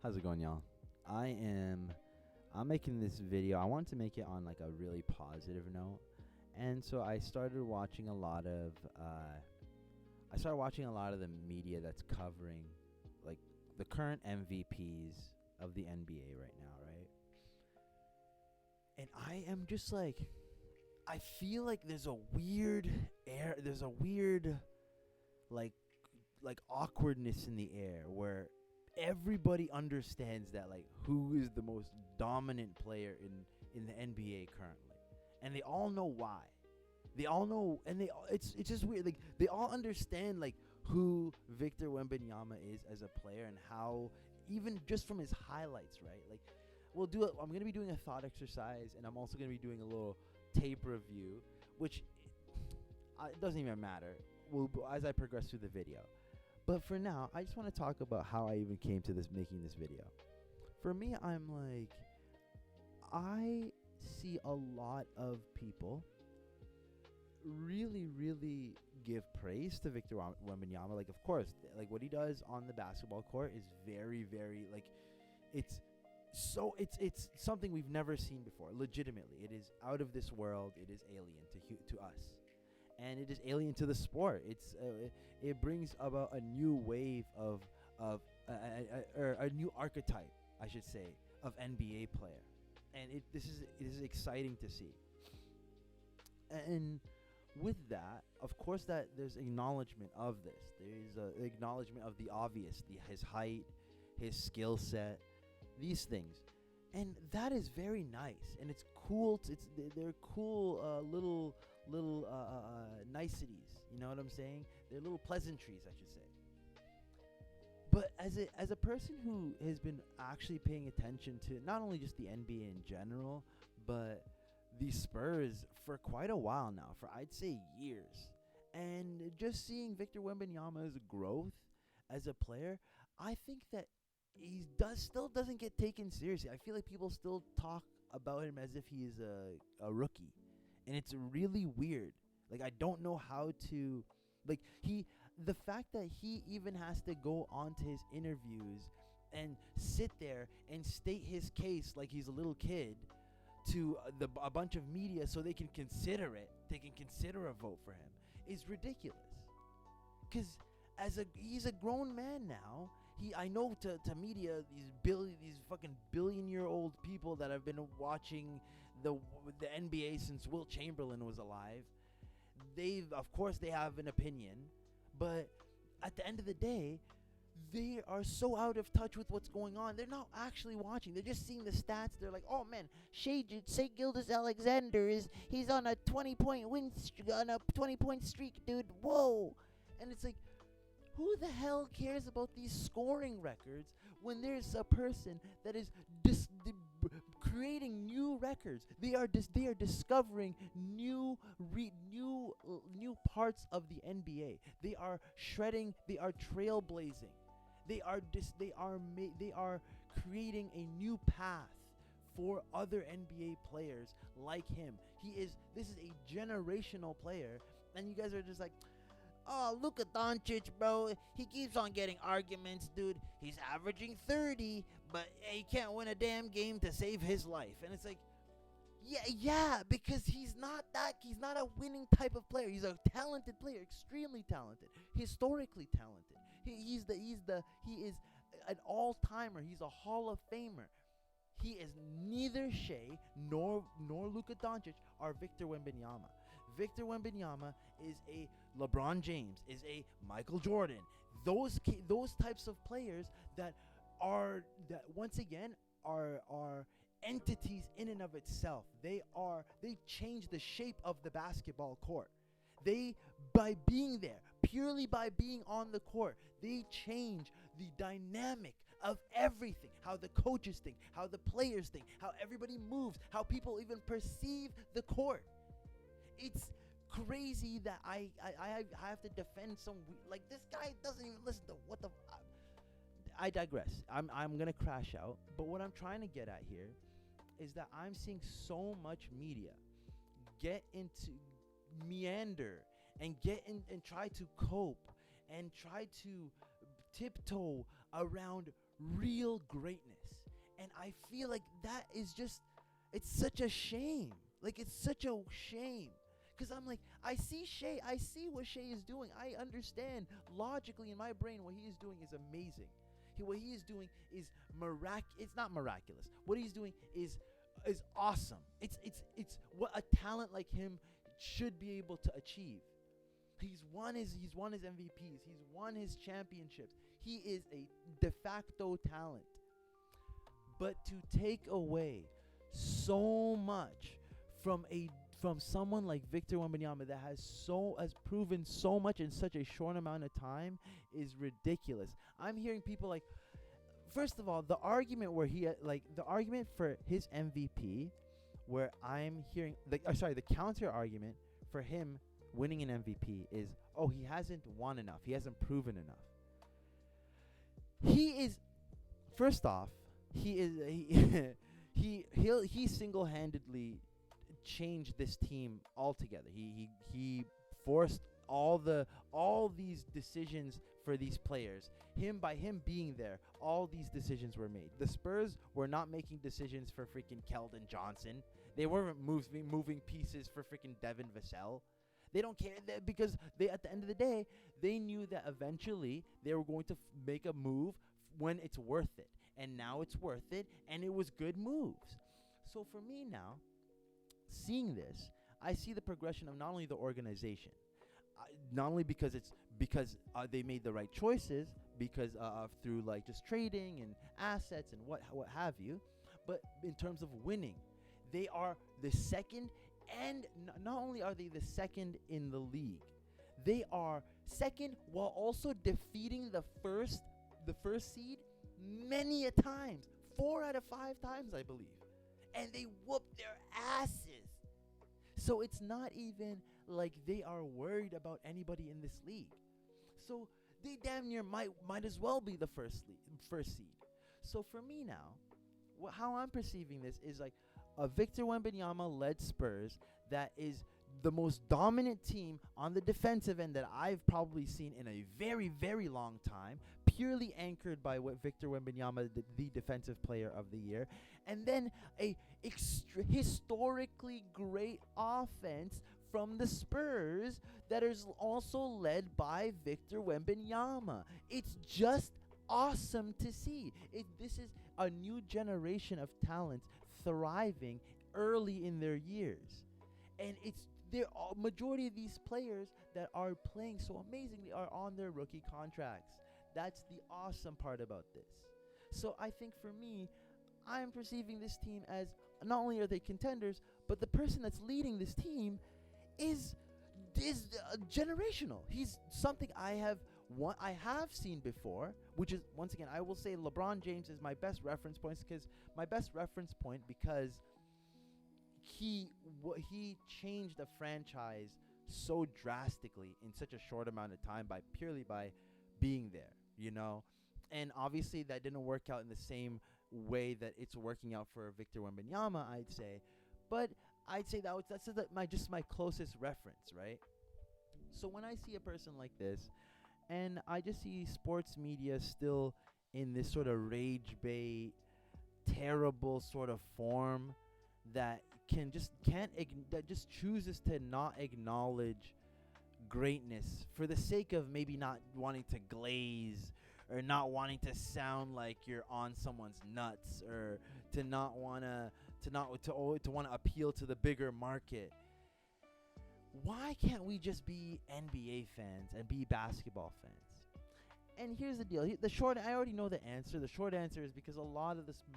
How's it going, y'all? I'm making this video. I wanted to make it on like a really positive note, and so I started watching a lot of the media that's covering like the current MVPs of the NBA right now, right? And I am just like, I feel like there's a weird like awkwardness in the air where everybody understands that like who is the most dominant player in the NBA currently, and they all know why. They all know, and it's just weird. Like they all understand like who Victor Wembanyama is as a player and how, even just from his highlights, right? Like I'm gonna be doing a thought exercise, and I'm also gonna be doing a little tape review, which it doesn't even matter. As I progress through the video. But for now, I just want to talk about how I even came to making this video. For me, I'm like, I see a lot of people really, really give praise to Victor Wembanyama. Like, of course, like what he does on the basketball court is very, very like, it's something we've never seen before. Legitimately, it is out of this world. It is alien to us. And it is alien to the sport. It brings about a new wave of a new archetype, I should say, of NBA player, and this is exciting to see. And with that, of course, that there's acknowledgement of this. There is an acknowledgement of the obvious, his height, his skill set, these things. And that is very nice, and it's cool. They're cool little niceties. You know what I'm saying? They're little pleasantries, I should say. But as a person who has been actually paying attention to not only just the NBA in general, but the Spurs for quite a while now, for I'd say years, and just seeing Victor Wembanyama's growth as a player, I think that he still doesn't get taken seriously. I feel like people still talk about him as if he is a rookie, and it's really weird. Like, I don't know how to, like, the fact that he even has to go onto his interviews and sit there and state his case like he's a little kid to a bunch of media so they can consider a vote for him is ridiculous. Because he's a grown man now. I know to media, these fucking billion-year-old people that have been watching the NBA since Wilt Chamberlain was alive, of course they have an opinion, but at the end of the day, they are so out of touch with what's going on. They're not actually watching. They're just seeing the stats. They're like, oh man, Shea Gilgeous-Alexander he's on a 20-point streak, dude. Whoa. And it's like, who the hell cares about these scoring records when there's a person that is creating new records? They are discovering new parts of the NBA. They are shredding. They are trailblazing. They are creating a new path for other NBA players like him. This is a generational player, and you guys are just like, oh, Luka Doncic, bro. He keeps on getting arguments, dude. He's averaging 30, but he can't win a damn game to save his life. And it's like, yeah, because he's not a winning type of player. He's a talented player, extremely talented, historically talented. He is an all-timer. He's a Hall of Famer. He is neither Shea nor Luka Doncic or Victor Wembanyama. Victor Wembanyama is a LeBron James, is a Michael Jordan. Those types of players that once again are entities in and of itself. They change the shape of the basketball court. By being there, purely by being on the court, they change the dynamic of everything. How the coaches think, how the players think, how everybody moves, how people even perceive the court. It's crazy that I have to defend like this guy doesn't even listen to what the. I digress. I'm gonna crash out. But what I'm trying to get at here is that I'm seeing so much media get into meander and get in and try to cope and try to tiptoe around real greatness. And I feel like that is just, it's such a shame. Like, it's such a shame. Because I'm like, I see what Shea is doing. I understand logically in my brain what he is doing is amazing. What he is doing is it's not miraculous. What he's doing is awesome. It's what a talent like him should be able to achieve. He's won his MVPs. He's won his championships. He is a de facto talent. But to take away so much from someone like Victor Wembanyama that has proven so much in such a short amount of time is ridiculous. I'm hearing people like, first of all, the argument for his MVP, where I'm hearing the counter argument for him winning an MVP is, oh, he hasn't won enough. He hasn't proven enough. He is, first off, he single-handedly changed this team altogether. He forced all these decisions for these players. By him being there, all these decisions were made. The Spurs were not making decisions for freaking Keldon Johnson. They weren't moving pieces for freaking Devin Vassell. They don't care because at the end of the day, they knew that eventually they were going to make a move when it's worth it. And now it's worth it, and it was good moves. So for me now, seeing this, I see the progression of not only the organization, not only because they made the right choices, because through like just trading and assets and what have you, but in terms of winning, they are the second, and not only are they the second in the league, they are second while also defeating the first seed many a times, 4 out of 5 times, I believe. And they whooped their asses. So it's not even like they are worried about anybody in this league. So they damn near might as well be the first seed. So for me now, how I'm perceiving this is like a Victor Wembanyama-led Spurs that is the most dominant team on the defensive end that I've probably seen in a very, very long time, purely anchored by what Victor Wembanyama, the defensive player of the year, and then a historically great offense from the Spurs that is also led by Victor Wembanyama. It's just awesome to see. This is a new generation of talent thriving early in their years, and majority of these players that are playing so amazingly are on their rookie contracts. That's the awesome part about this. So I think for me, I'm perceiving this team as not only are they contenders, but the person that's leading this team is generational. He's something I have seen before, which is, once again, I will say LeBron James is my best reference point because he changed the franchise so drastically in such a short amount of time purely by being there, you know. And obviously that didn't work out in the same way that it's working out for Victor Wembanyama, I'd say. But I'd say that's my closest reference, right? So when I see a person like this, and I just see sports media still in this sort of rage bait, terrible sort of form that that just chooses to not acknowledge greatness for the sake of maybe not wanting to glaze or not wanting to sound like you're on someone's nuts, or to want to appeal to the bigger market. Why can't we just be NBA fans and be basketball fans? And here's the deal. I already know the answer. The short answer is because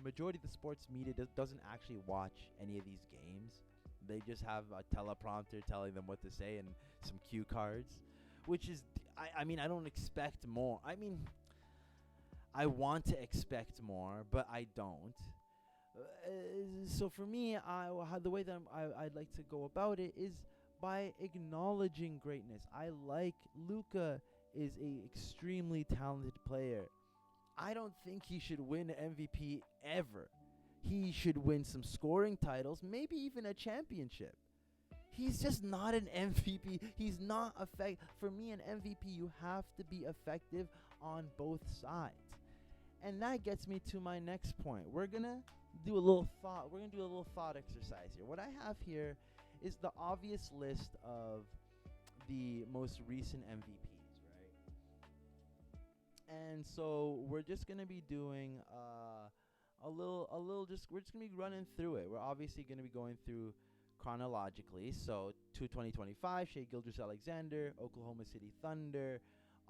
majority of the sports media doesn't actually watch any of these games. They just have a teleprompter telling them what to say and some cue cards, which is, I mean, I don't expect more. I mean, I want to expect more, but I don't. So for me, the way that I'd like to go about it is by acknowledging greatness. I like Luka is a extremely talented player. I don't think he should win MVP ever. He should win some scoring titles, maybe even a championship. He's just not an MVP. He's not effective. For me, an MVP, you have to be effective on both sides. And that gets me to my next point. We're gonna do a little thought. We're gonna do a little thought exercise here. What I have here is the obvious list of the most recent MVPs, right? And so we're just gonna be doing we're just gonna be running through it. We're obviously gonna be going through chronologically. So to 2025, Shea Gilgeous-Alexander, Oklahoma City Thunder,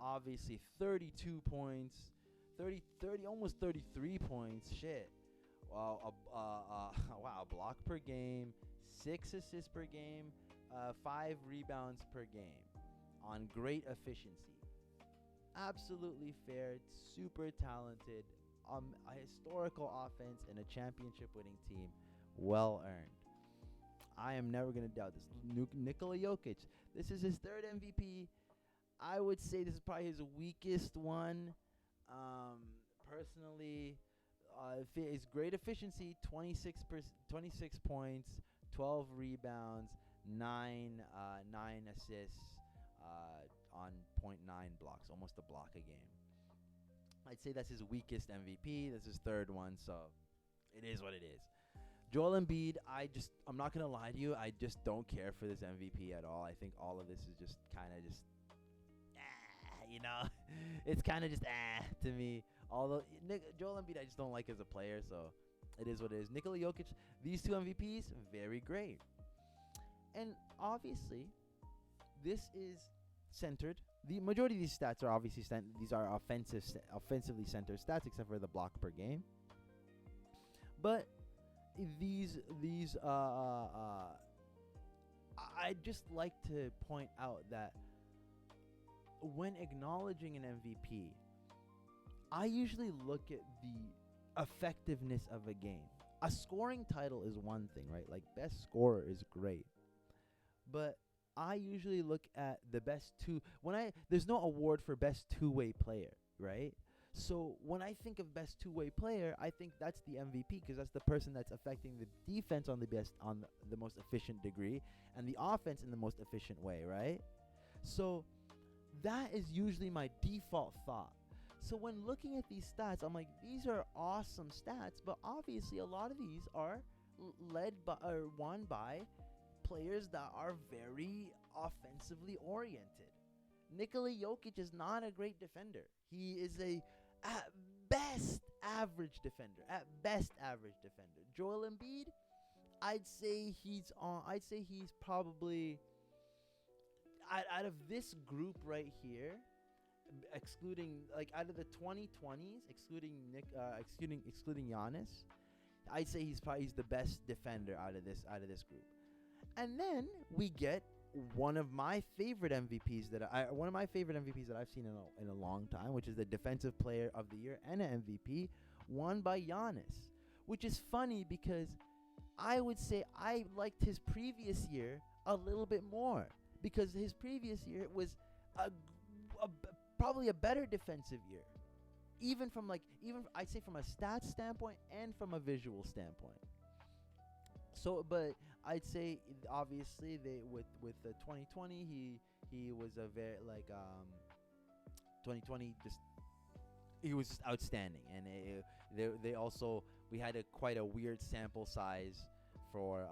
obviously 32 points, 30, almost 33 points. Shit. Wow, wow, a block per game, 6 assists per game, 5 rebounds per game on great efficiency. Absolutely fair, super talented, a historical offense and a championship winning team. Well earned. I am never going to doubt this. Nikola Jokic, this is his 3rd MVP. I would say this is probably his weakest one. Personally, his great efficiency, 26 points, 12 rebounds, 9 assists, on 0.9 blocks, almost a block a game. I'd say that's his weakest MVP. That's his 3rd one, so it is what it is. Joel Embiid, I'm not going to lie to you, I just don't care for this MVP at all. I think all of this is just kind of just, it's kind of just to me. Although Joel Embiid, I just don't like as a player, so it is what it is. Nikola Jokic, these 2 MVPs, very great. And obviously, this is centered. The majority of these stats are obviously these are offensively centered stats, except for the block per game. But I just like to point out that when acknowledging an MVP, I usually look at the effectiveness of a game. A scoring title is one thing, right? Like, best scorer is great. But I usually look at the best there's no award for best two-way player, right? So when I think of best two-way player, I think that's the MVP, because that's the person that's affecting the defense on the most efficient degree and the offense in the most efficient way, right? So that is usually my default thought. So when looking at these stats, I'm like, these are awesome stats, but obviously a lot of these are led by or won by players that are very offensively oriented. Nikola Jokic is not a great defender. He is at best average defender. Joel Embiid, I'd say he's probably out of this group right here, excluding out of the 2020s, excluding Giannis, I'd say he's the best defender out of this group. And then we get one of my favorite MVPs that I've seen in a long time, which is the Defensive Player of the Year and an MVP, won by Giannis. Which is funny because I would say I liked his previous year a little bit more, because his previous year was probably a better defensive year, even I'd say from a stats standpoint and from a visual standpoint. So, but I'd say obviously with the 2020 he was a very 2020 he was just outstanding, and they also we had quite a weird sample size for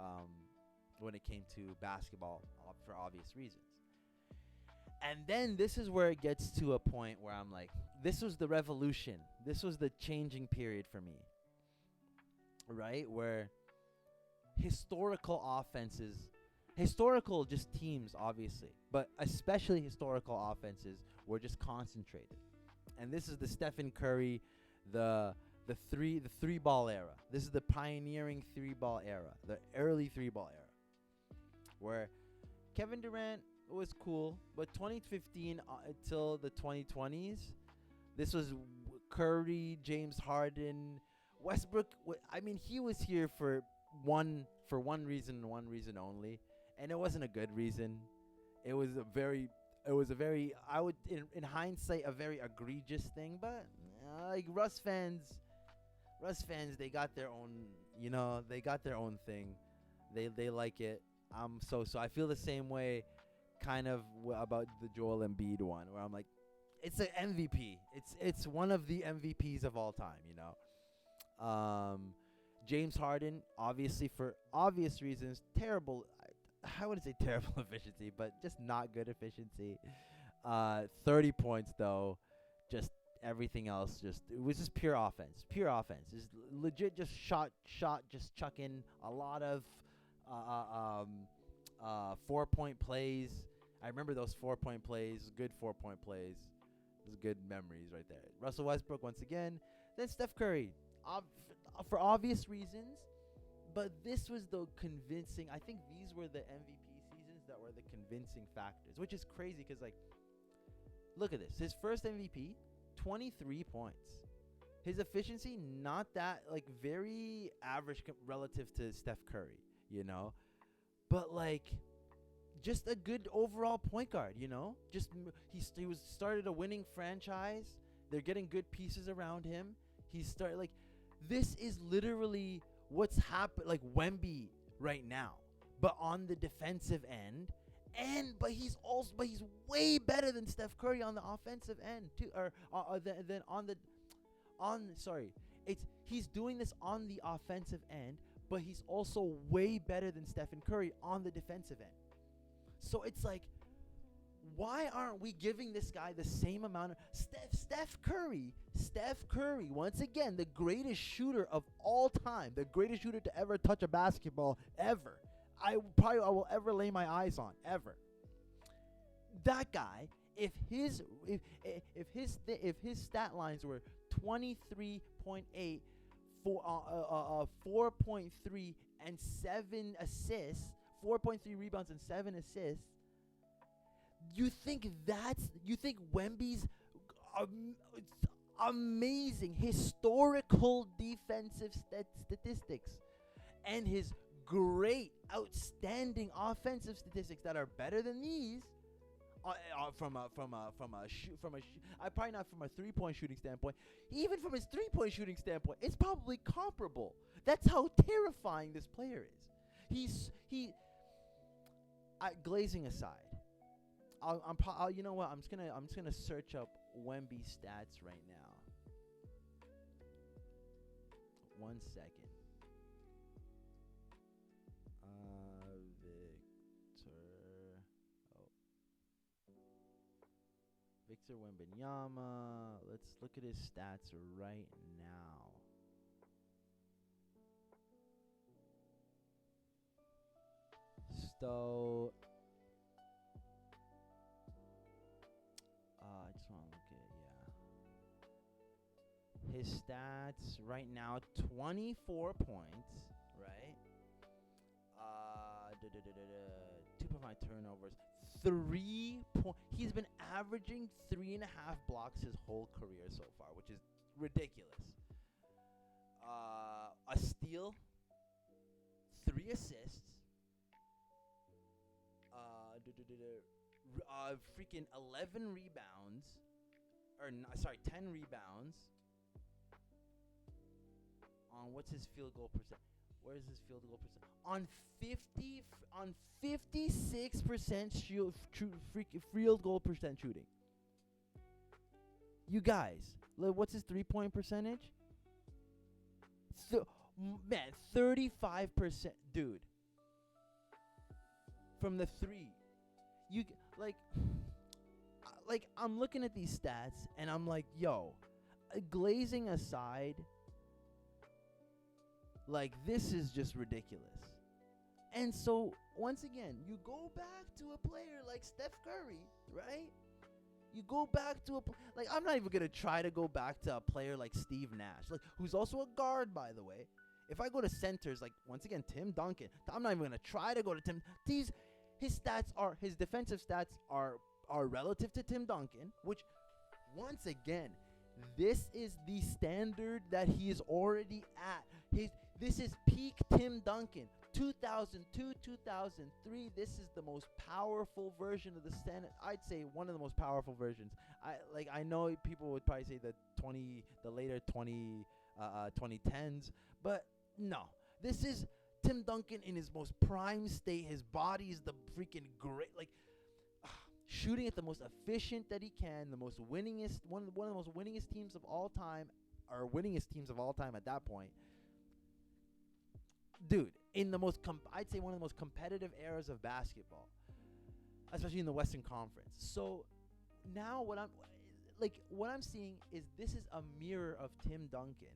when it came to basketball for obvious reasons. And then this is where it gets to a point where I'm like, this was the revolution. This was the changing period for me, right? Where historical just teams, obviously, but especially historical offenses were just concentrated. And this is the Stephen Curry, the three ball era. This is the pioneering 3-ball era, the early 3-ball era, where Kevin Durant was cool, but 2015 until the 2020s, this was Curry, James Harden, Westbrook. I mean, he was here for one reason and one reason only, and it wasn't a good reason. It was a very I would in hindsight a very egregious thing, but like Russ fans, they got their own, they got their own thing. They like it. So I feel the same way kind of about the Joel Embiid one, where I'm like, it's an MVP. It's one of the MVPs of all time. You know, James Harden, obviously for obvious reasons, terrible. I wouldn't say terrible efficiency, but just not good efficiency. 30 points though, just everything else. Just it was just pure offense. Pure offense. Just legit. Just shot. Just chucking a lot of 4-point plays. I remember those 4-point plays. Good 4-point plays. Those good memories right there. Russell Westbrook once again. Then Steph Curry. For obvious reasons, but this was the convincing. I think these were the MVP seasons that were the convincing factors, which is crazy because, like, look at this. His first MVP, 23 points. His efficiency, not that, like, very average relative to Steph Curry, you know? But, like, just a good overall point guard, you know? Just he was started a winning franchise. They're getting good pieces around him. He started, like, this is literally what's happened, like Wemby right now, but on the defensive end, but he's way better than Steph Curry on the offensive end too, or than he's doing this on the offensive end, but he's also way better than Stephen Curry on the defensive end. So it's like, why aren't we giving this guy the same amount of Steph Curry, once again, the greatest shooter of all time, the greatest shooter to ever touch a basketball ever. I will ever lay my eyes on ever. That guy, if his stat lines were 23.8, 4.3 and 7 assists, 4.3 rebounds and 7 assists, you think Wemby's amazing historical defensive statistics and his great outstanding offensive statistics that are better than these probably not from a 3-point shooting standpoint, even from his 3-point shooting standpoint, it's probably comparable. That's how terrifying this player is. Glazing aside, you know what? I'm just gonna search up Wemby stats right now. 1 second. Victor Wembanyama. Let's look at his stats right now. So, I just want to look at, his stats right now, 24 points, right? 2.5 turnovers. 3 points. He's been averaging 3.5 blocks his whole career so far, which is ridiculous. A steal, 3 assists, freaking 11 rebounds, 10 rebounds. On what's his field goal percent? Where's his field goal percent? On 56% field goal percent shooting. You guys, what's his 3-point percentage? 35%, dude. From the 3. You I'm looking at these stats and I'm like, yo, glazing aside, like, this is just ridiculous. And so, once again, you go back to a player like Steph Curry, right? You go back to I'm not even going to try to go back to a player like Steve Nash, who's also a guard, by the way. If I go to centers, once again, Tim Duncan, I'm not even going to try to go to Tim. His defensive stats are relative to Tim Duncan, which, once again, this is the standard that he is already at. This is peak Tim Duncan. 2002, 2003, this is the most powerful version of the standard. I'd say one of the most powerful versions. I know people would probably say the later 2010s, but no. This is Tim Duncan in his most prime state. His body is the freaking great. shooting at the most efficient that he can, the most winningest, one of the most winningest teams of all time, or winningest teams of all time at that point. Dude, in the most, I'd say one of the most competitive eras of basketball, especially in the Western Conference. So now what I'm seeing is this is a mirror of Tim Duncan,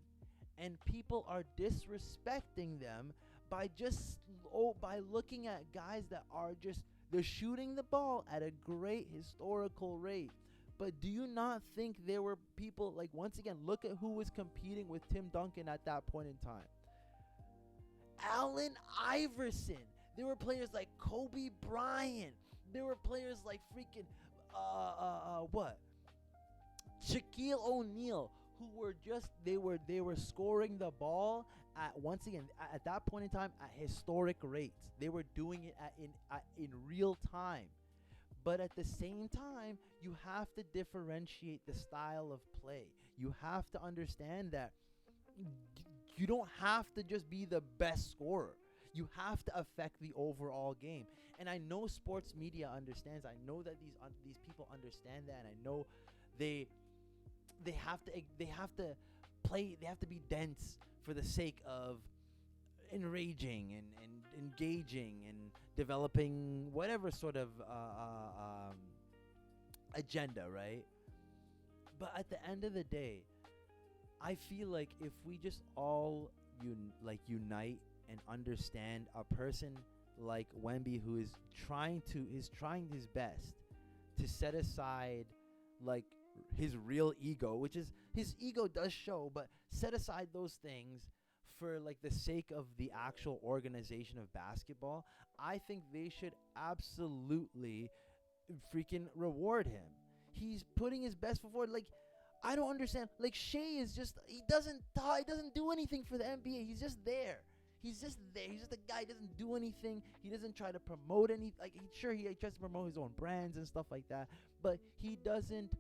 and people are disrespecting them by by looking at guys that are just, they're shooting the ball at a great historical rate. But do you not think there were people, like, once again, look at who was competing with Tim Duncan at that point in time? Allen Iverson. There were players like Kobe Bryant. There were players like freaking Shaquille O'Neal, who were just they were scoring the ball at, once again, at that point in time, at historic rates. They were doing it in real time. But at the same time, you have to differentiate the style of play. You have to understand that you don't have to just be the best scorer. You have to affect the overall game. And I know sports media understands. I know that these people understand that, and I know they have to play. They have to be dense for the sake of enraging and engaging and developing whatever sort of agenda, right? But at the end of the day, I feel like if we just all unite and understand a person like Wemby, who is trying his best to set aside like his real ego, which is, his ego does show, but set aside those things for like the sake of the actual organization of basketball, I think they should absolutely freaking reward him. He's putting his best foot forward. Like, I don't understand. Like, Shea is just, he doesn't do anything for the NBA. He's just there. He's just there. He's just a guy. He doesn't do anything. He doesn't try to promote any. Like, he tries to promote his own brands and stuff like that, but he doesn't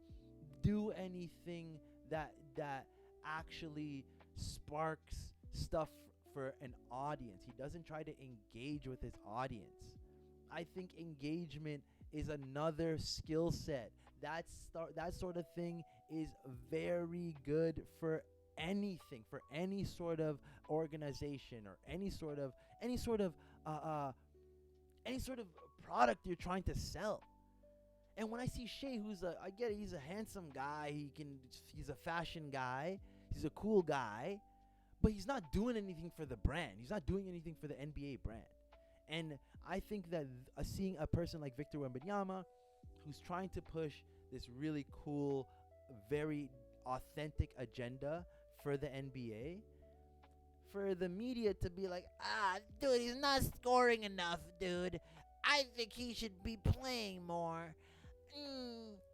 do anything that actually sparks stuff for an audience. He doesn't try to engage with his audience. I think engagement is another skill set. That sort of thing is very good for anything, for any sort of organization or any sort of product you're trying to sell. And when I see Shea, I get it, he's a handsome guy, he's a fashion guy, he's a cool guy, but he's not doing anything for the brand. He's not doing anything for the NBA brand. And I think that seeing a person like Victor Wembanyama, who's trying to push this really cool, very authentic agenda for the NBA, for the media to be like, dude, he's not scoring enough, dude. I think he should be playing more.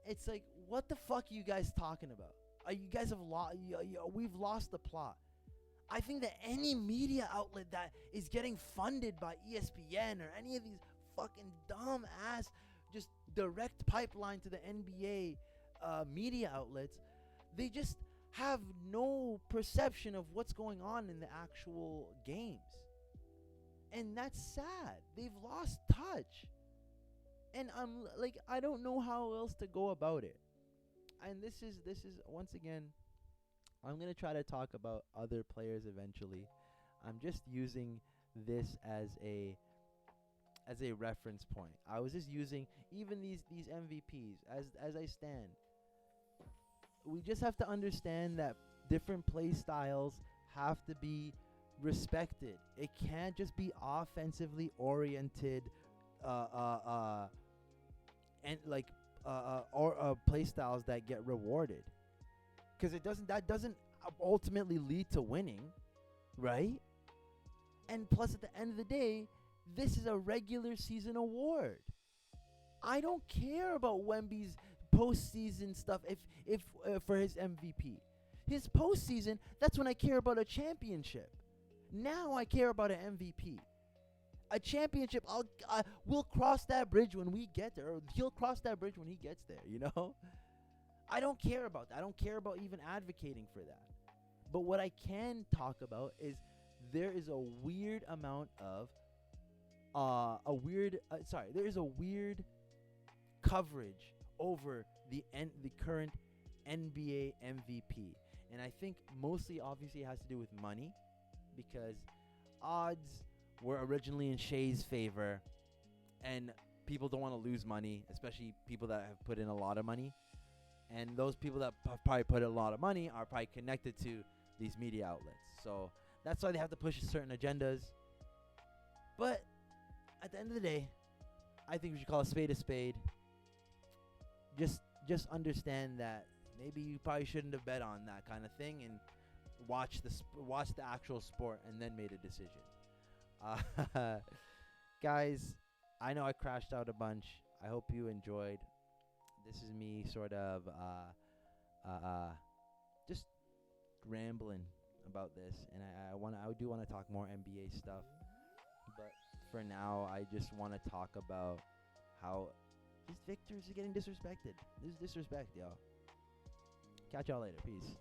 It's like, what the fuck are you guys talking about? You guys have we've lost the plot. I think that any media outlet that is getting funded by ESPN or any of these fucking dumb ass just direct pipeline to the NBA media outlets, they just have no perception of what's going on in the actual games. And that's sad. They've lost touch. And I'm like, I don't know how else to go about it. And this is once again, I'm going to try to talk about other players eventually. I'm just using this as a reference point. I was just using even these MVPs as I stand. We just have to understand that different play styles have to be respected. It can't just be offensively oriented and like play styles that get rewarded, because that doesn't ultimately lead to winning, right? And plus, at the end of the day, this is a regular season award. I don't care about Wemby's postseason stuff if for his MVP. His postseason, that's when I care about a championship. Now I care about an MVP. A championship, we'll cross that bridge when we get there. Or he'll cross that bridge when he gets there, you know? I don't care about that. I don't care about even advocating for that. But what I can talk about is there is a weird amount of there is a weird coverage over the current NBA MVP. And I think mostly, obviously, it has to do with money, because odds were originally in Shea's favor, and people don't want to lose money, especially people that have put in a lot of money. And those people that have probably put a lot of money are probably connected to these media outlets. So that's why they have to push certain agendas. But at the end of the day, I think we should call a spade a spade. Just understand that maybe you probably shouldn't have bet on that kind of thing, and watch the actual sport and then made a decision. Guys, I know I crashed out a bunch. I hope you enjoyed. This is me sort of just rambling about this, and I do want to talk more NBA stuff, but for now I just want to talk about how these victors are getting disrespected. This is disrespect, y'all. Catch y'all later. Peace.